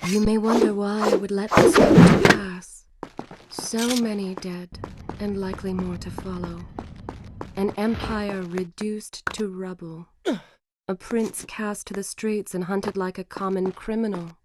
You may wonder why I would let this come to pass. So many dead, and likely more to follow. An empire reduced to rubble. A prince cast to the streets and hunted like a common criminal.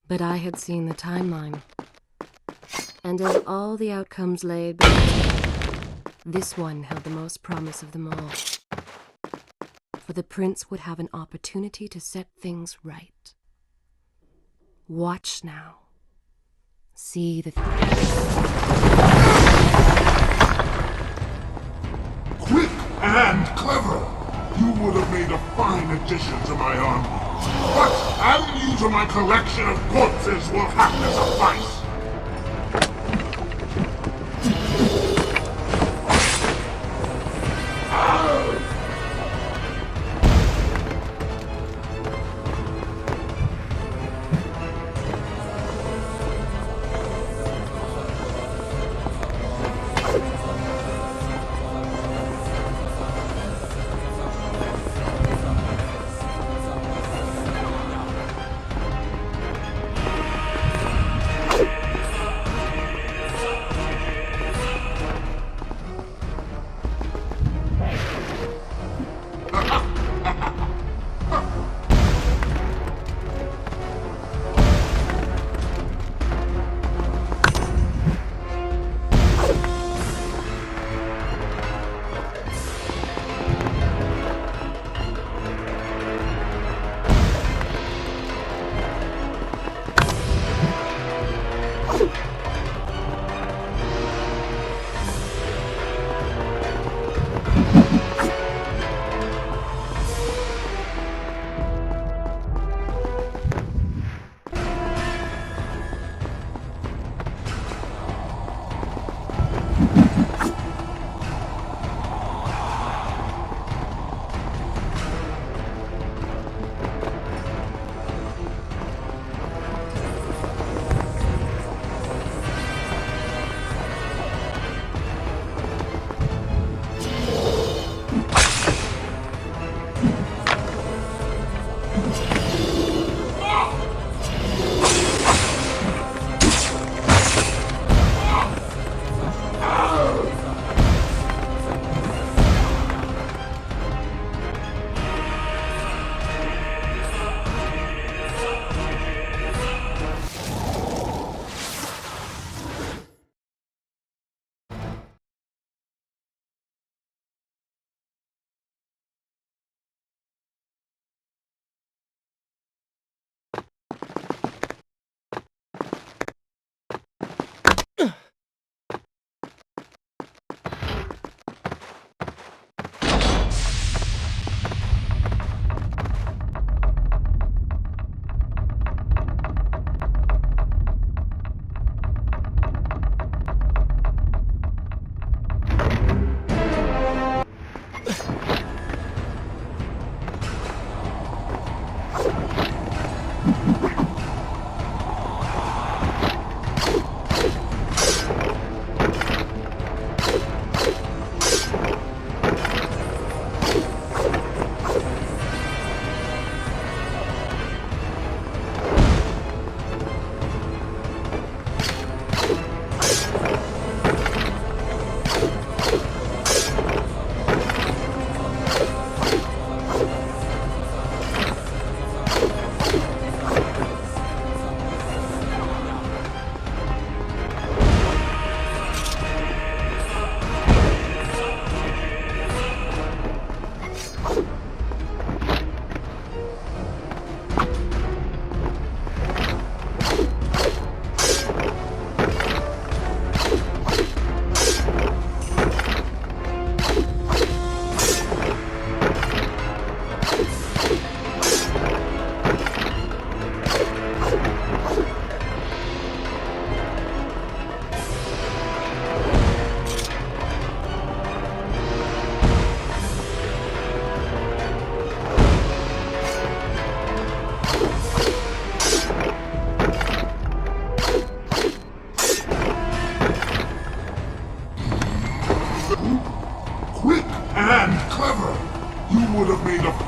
But I had seen the timeline. And of all the outcomes laid before me, this one held the most promise of them all. For the prince would have an opportunity to set things right. Watch now. See the Quick and clever! You would have made a fine addition to my army. But adding you to my collection of corpses will have to suffice.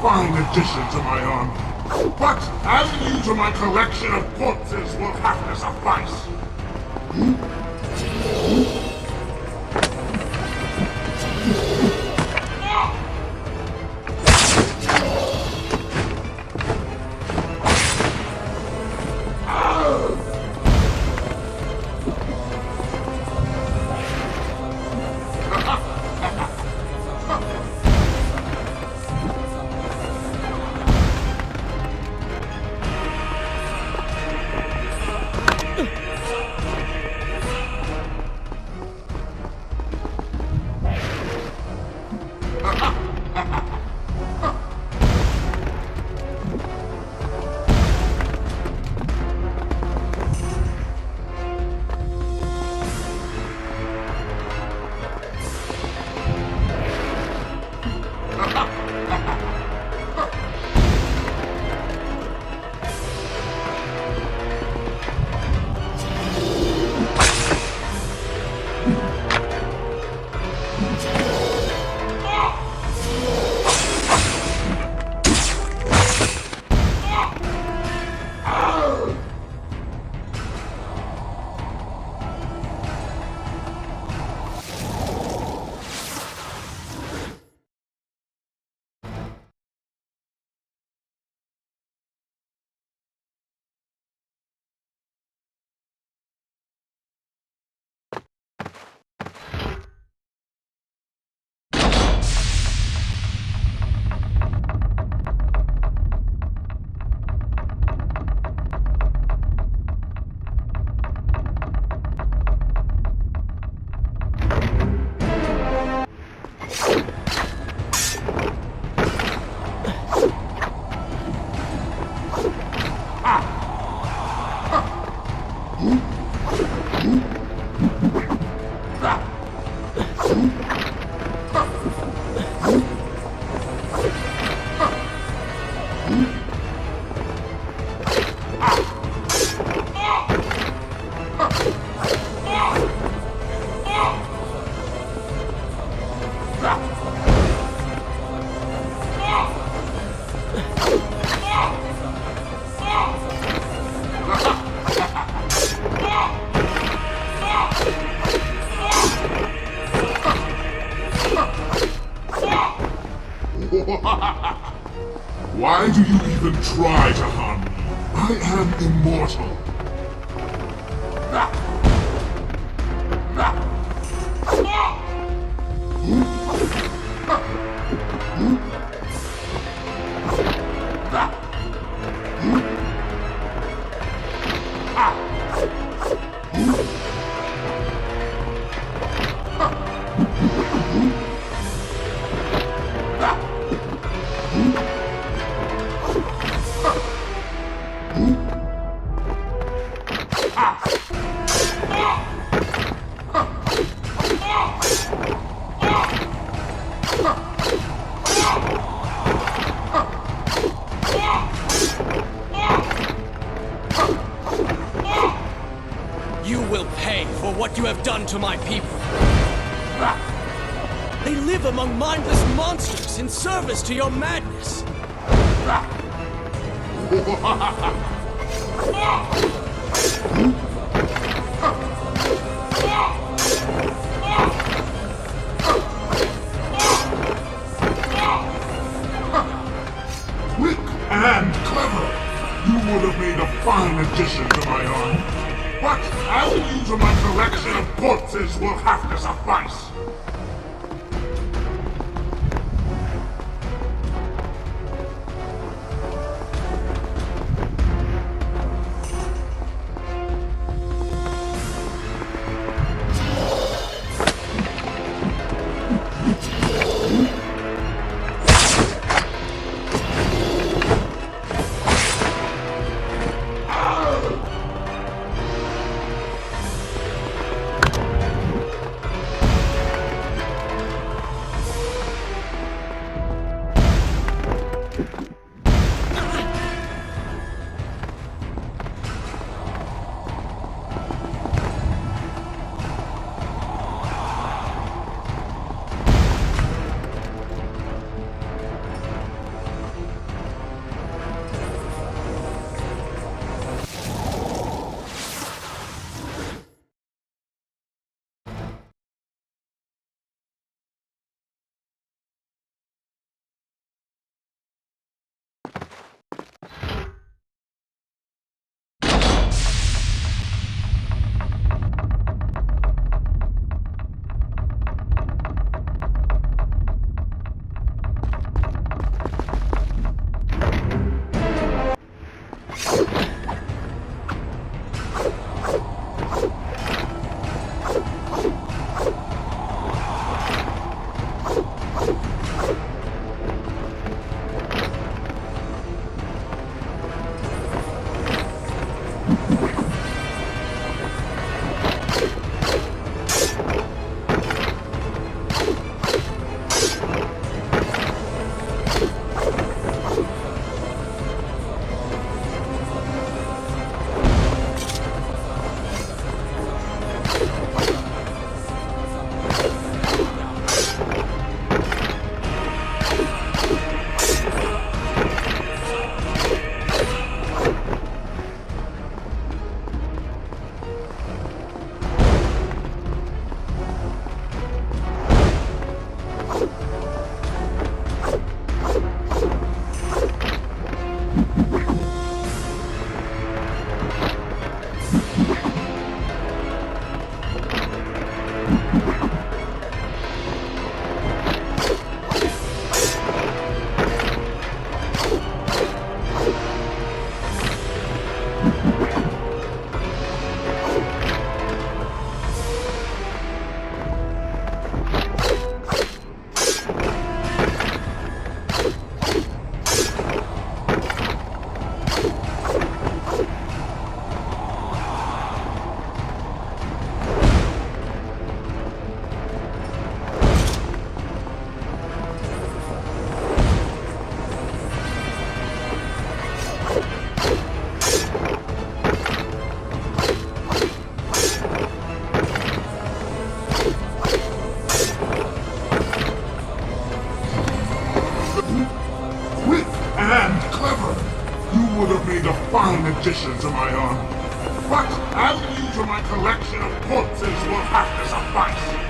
fine addition to my army. But adding you to my collection of corpses will have to suffice. Why do you even try to harm me? I am immortal. You will pay for what you have done to my people. They live among mindless monsters in service to your madness. Quick and clever! You would have made a fine addition to my army. But adding you to my collection of corpses will have to suffice. fine addition to my army. But adding you to my collection of corpses will have to suffice.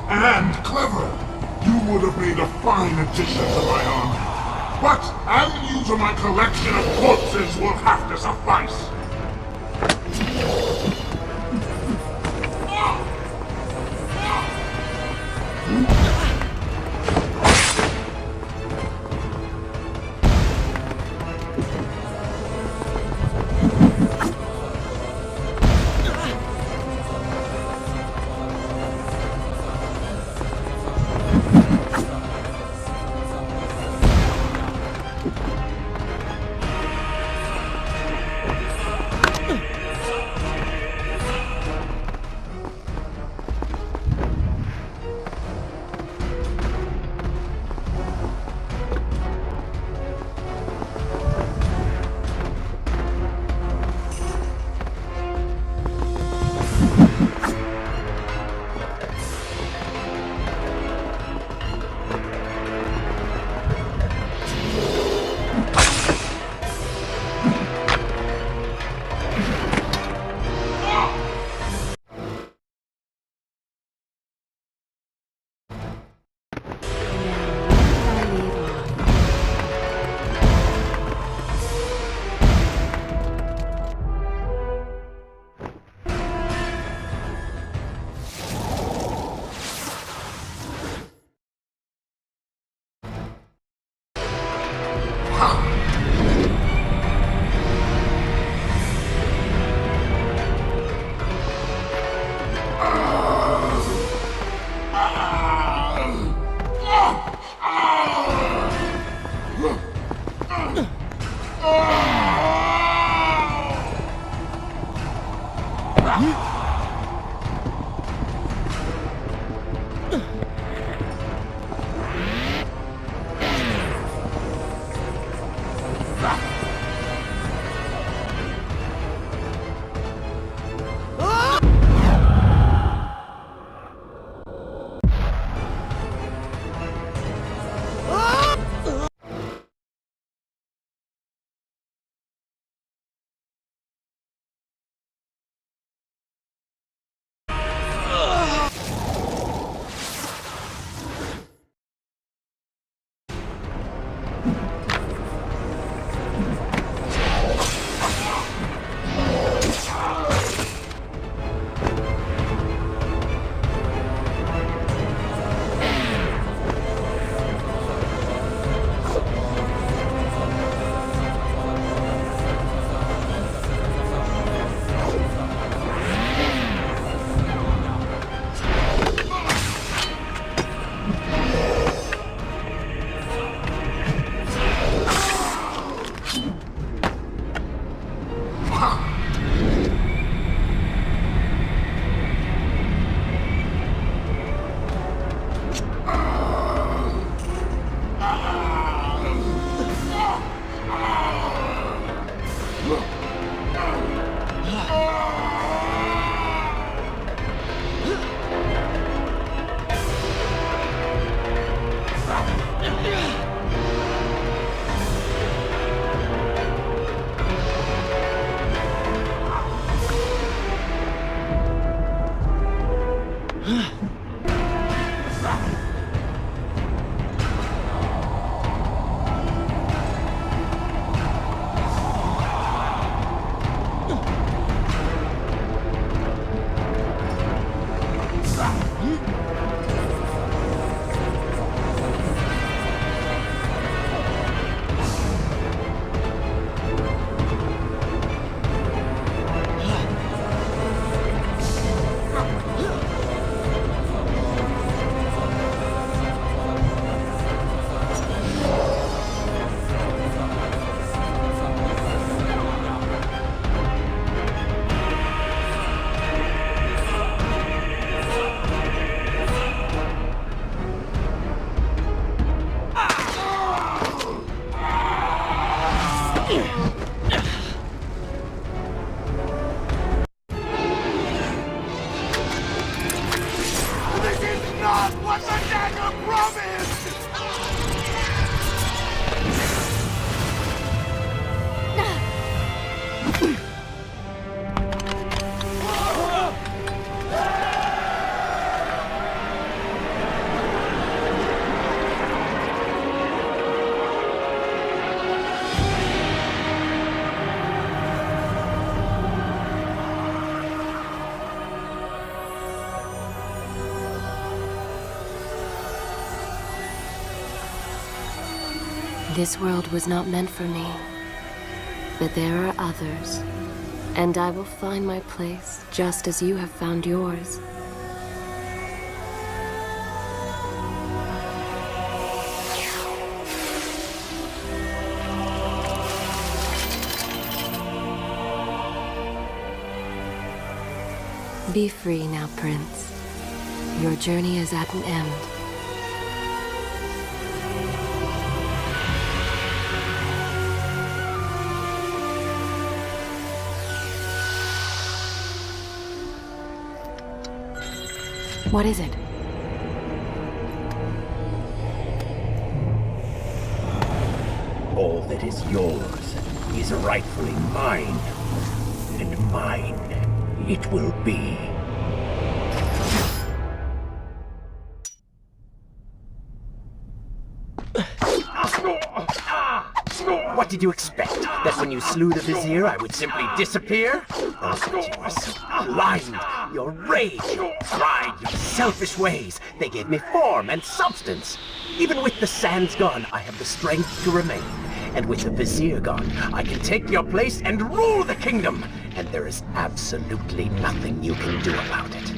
And clever. You would have made a fine addition to my army. But adding you to my collection of corpses will have to suffice. This world was not meant for me, but there are others, and I will find my place just as you have found yours. Be free now, Prince. Your journey is at an end. What is it? All that is yours is rightfully mine, and mine it will be. What did you expect? That when you slew the Vizier, I would simply disappear? Oh, but you are so blind! Your rage, your pride, your selfish ways, they gave me form and substance. Even with the sands gone, I have the strength to remain. And with the Vizier gone, I can take your place and rule the kingdom. And there is absolutely nothing you can do about it.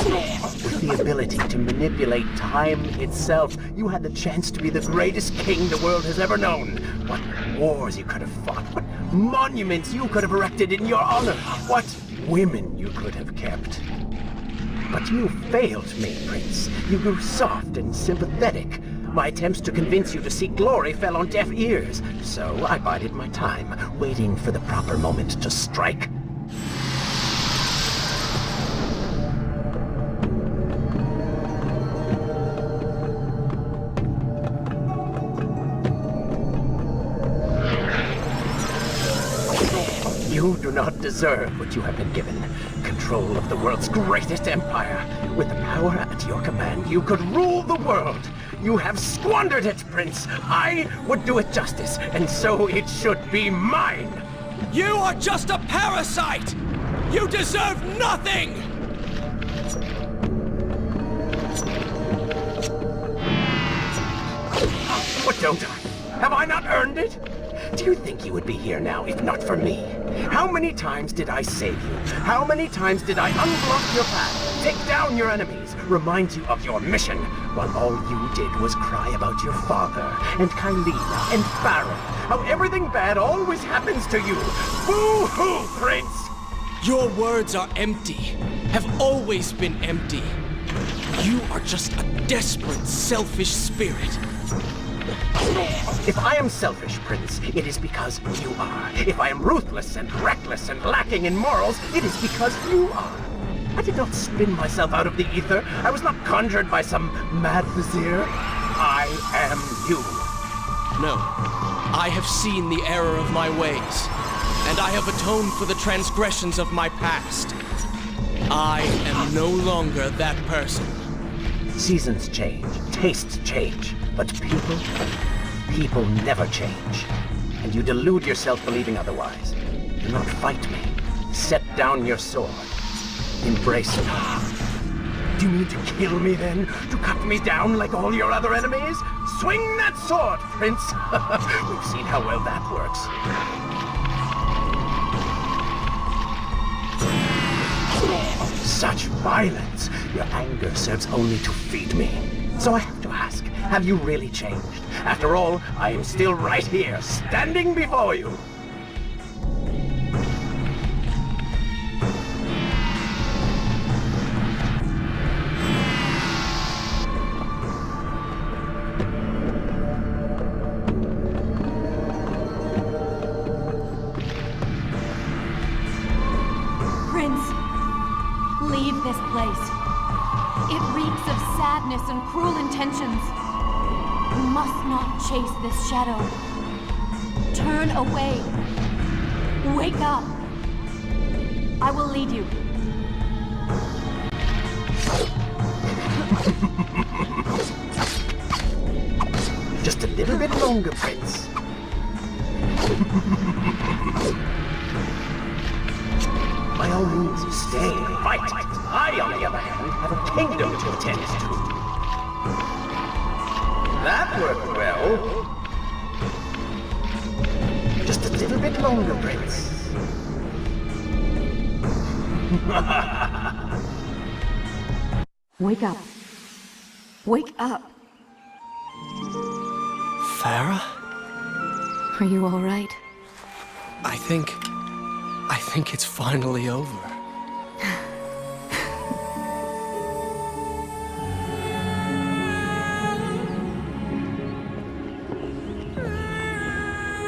With the ability to manipulate time itself, you had the chance to be the greatest king the world has ever known. What wars you could have fought, what monuments you could have erected in your honor, what women you could have kept. But you failed me, Prince. You grew soft and sympathetic. My attempts to convince you to seek glory fell on deaf ears, so I bided my time, waiting for the proper moment to strike. You do not deserve what you have been given. Control of the world's greatest empire. With the power at your command, you could rule the world. You have squandered it, Prince. I would do it justice, and so it should be mine. You are just a parasite! You deserve nothing! What don't I? Have I not earned it? Do you think you would be here now if not for me? How many times did I save you? How many times did I unblock your path, take down your enemies, remind you of your mission, while all you did was cry about your father, and Kylina, and Farron, how everything bad always happens to you? Boo-hoo, Prince! Your words are empty, have always been empty. You are just a desperate, selfish spirit. If I am selfish, Prince, it is because you are. If I am ruthless and reckless and lacking in morals, it is because you are. I did not spin myself out of the ether. I was not conjured by some mad vizier. I am you. No, I have seen the error of my ways, and I have atoned for the transgressions of my past. I am no longer that person. Seasons change, tastes change, but people never change. And you delude yourself believing otherwise. Do not fight me. Set down your sword. Embrace me. Do you need to kill me then? To cut me down like all your other enemies? Swing that sword, Prince! We've seen how well that works. Such violence! Your anger serves only to feed me. So I have to ask, have you really changed? After all, I am still right here, standing before you. Prince, leave this place. It reeks of sadness and cruel intentions. You must not chase this shadow. Turn away. Wake up. I will lead you. Just a little bit longer, Prince. By all means, stay and fight. I, on the other hand, have a kingdom to attend to. That worked well. Just a little bit longer, Prince. Wake up. Wake up. Farah? Are you all right? I think it's finally over.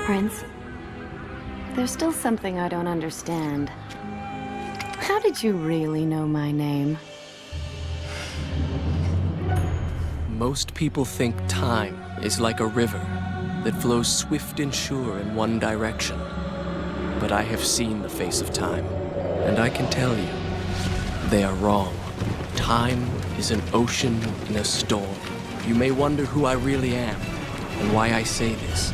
Prince, there's still something I don't understand. How did you really know my name? Most people think time is like a river that flows swift and sure in one direction. But I have seen the face of time, and I can tell you, they are wrong. Time is an ocean in a storm. You may wonder who I really am, and why I say this.